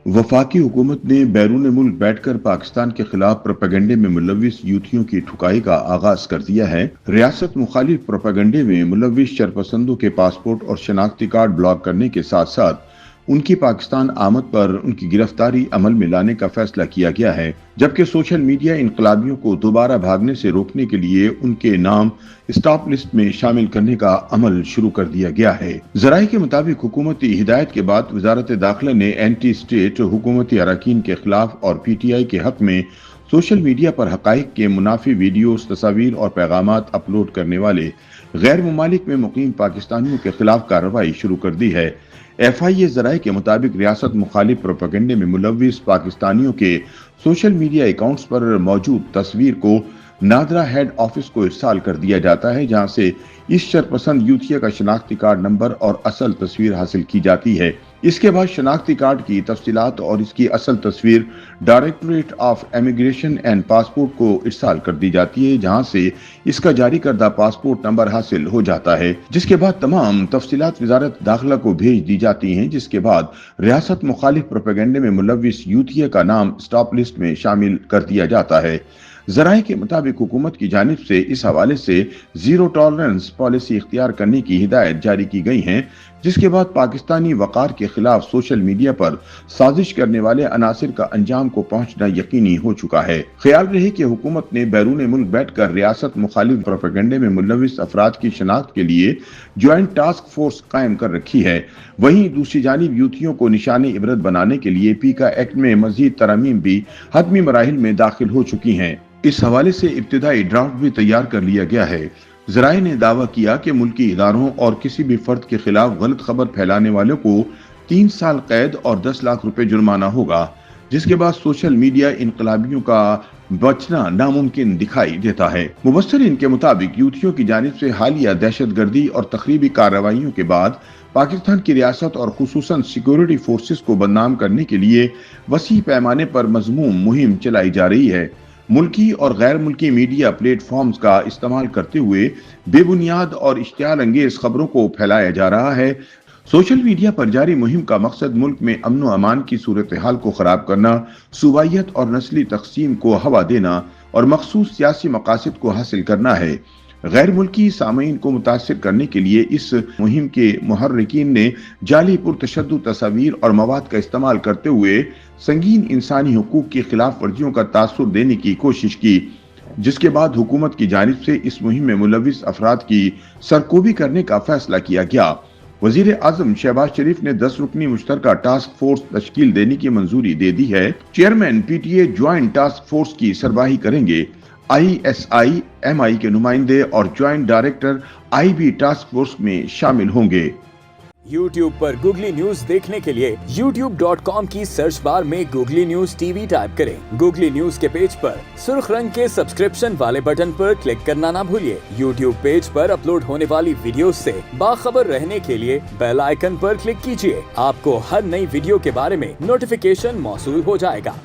वफाकी हुकूमत ने बैरून मुल्क बैठकर पाकिस्तान के खिलाफ प्रोपेगेंडे में मुलविस यूथियों की ठुकाई का आगाज कर दिया है। रियासत मुखालिफ प्रोपेगेंडे में मुलविस शरपसंदों के पासपोर्ट और शनाख्ती कार्ड ब्लॉक करने के साथ साथ उनकी पाकिस्तान आमद पर उनकी गिरफ्तारी अमल में लाने का फैसला किया गया है, जबकि सोशल मीडिया इनकलाबियों को दोबारा भागने से रोकने के लिए उनके नाम स्टॉप लिस्ट में शामिल करने का अमल शुरू कर दिया गया है। जराये के मुताबिक हुकूमती हिदायत के बाद वजारत दाखिला ने एंटी स्टेट हुकूमती अरकान के खिलाफ और PTI के हक में सोशल मीडिया पर हकाइक के मुनाफी वीडियोस, तस्वीर और पैगामात अपलोड करने वाले गैर मुमालिक में मुकीम पाकिस्तानियों के खिलाफ कार्रवाई शुरू कर दी है। FIA जराये के मुताबिक रियासत मुखालिफ प्रोपेगेंडे में मुलविस पाकिस्तानियों के सोशल मीडिया अकाउंट्स पर मौजूद तस्वीर को नादरा हेड ऑफिस को इरसाल कर दिया जाता है, जहां से इस शरपसंद यूथिया का शनाख्ती कार्ड नंबर और असल तस्वीर हासिल की जाती है। इसके बाद शनाख्ती कार्ड की तफसीलात और इसकी असल तस्वीर directorate of immigration and passport को इरसाल कर दी जाती है, जहां से इसका जारी करदा पासपोर्ट नंबर हासिल हो जाता है, जिसके बाद तमाम तफसीलात वजारत दाखिला को भेज दी जाती हैं, जिसके बाद रियासत मुखालिफ प्रोपेगेंडे में मुलविस यूथिया का नाम स्टॉप लिस्ट में शामिल कर दिया जाता है। जराये के मुताबिक हुकूमत की जानिब से इस हवाले से जीरो टॉलरेंस पॉलिसी इख्तियार करने की हिदायत जारी की गई है, जिसके बाद पाकिस्तानी वकार के खिलाफ सोशल मीडिया पर साजिश करने वाले अनासिर का अंजाम को पहुंचना यकीनी हो चुका है। ख्याल रहे कि हुकूमत ने बैरून मुल्क बैठकर रियासत मुखालिफ प्रोपेगेंडे में मुलविस अफराद की शनाख्त के लिए ज्वाइंट टास्क फोर्स कायम कर रखी है। वहीं दूसरी जानिब यूथियों को निशाने इबरत बनाने के लिए पीका एक्ट में मजीद तरमीम भी हतमी मराहिल में दाखिल हो चुकी हैं। इस हवाले से इब्तिदाई ड्राफ्ट भी तैयार कर लिया गया है। जराये ने दावा किया कि मुल्की इदारों और किसी भी फर्द के खिलाफ गलत खबर फैलाने वालों को 3 साल कैद और 10 लाख रुपए जुर्माना होगा, जिसके बाद सोशल मीडिया इनकलाबियों का बचना नामुमकिन दिखाई देता है। मुबस्सिरीन के मुताबिक यूथियों की जानिब से हालिया दहशतगर्दी और तखरीबी कार्रवाइयों के बाद पाकिस्तान की रियासत और खुसूसन सिक्योरिटी फोर्सेस को बदनाम करने के लिए वसी पैमाने पर मजमूम मुहिम चलाई जा रही है। मुल्की और गैर मुल्की मीडिया प्लेटफॉर्म्स का इस्तेमाल करते हुए बेबुनियाद और इश्तियाल अंगेज खबरों को फैलाया जा रहा है। सोशल मीडिया पर जारी मुहिम का मकसद मुल्क में अमन व अमान की सूरत हाल को खराब करना, सूबाइयत और नस्ली तकसीम को हवा देना और मखसूस सियासी मकासद को हासिल करना है। गैर मुल्की सामीन को मुतासिर करने के लिए इस मुहिम के मुहर्रिकीन ने जाली पुरतशद्दुद तस्वीर और मवाद का इस्तेमाल करते हुए संगीन इंसानी हुकूक की खिलाफ वर्जियों का तासुर देने की कोशिश की, जिसके बाद हुकूमत की जानिब से इस मुहिम में मुलविस अफराद की सरकोबी करने का फैसला किया गया। वजीर आजम शहबाज शरीफ ने 10 रुकनी मुश्तरका टास्क फोर्स तश्कील देने की मंजूरी दे दी है। Chairman PTA joint task force की सरबराही करेंगे। ISI MI के नुमाइंदे और joint director IB task force में शामिल होंगे। YouTube पर गूगली न्यूज देखने के लिए youtube.com की सर्च बार में गूगली न्यूज TV टाइप करें। गूगली न्यूज के पेज पर सुर्ख रंग के सब्सक्रिप्शन वाले बटन पर क्लिक करना ना भूलिए। YouTube पेज पर अपलोड होने वाली वीडियोस से बाखबर रहने के लिए बेल आइकन पर क्लिक कीजिए। आपको हर नई वीडियो के बारे में नोटिफिकेशन मौसूल हो जाएगा।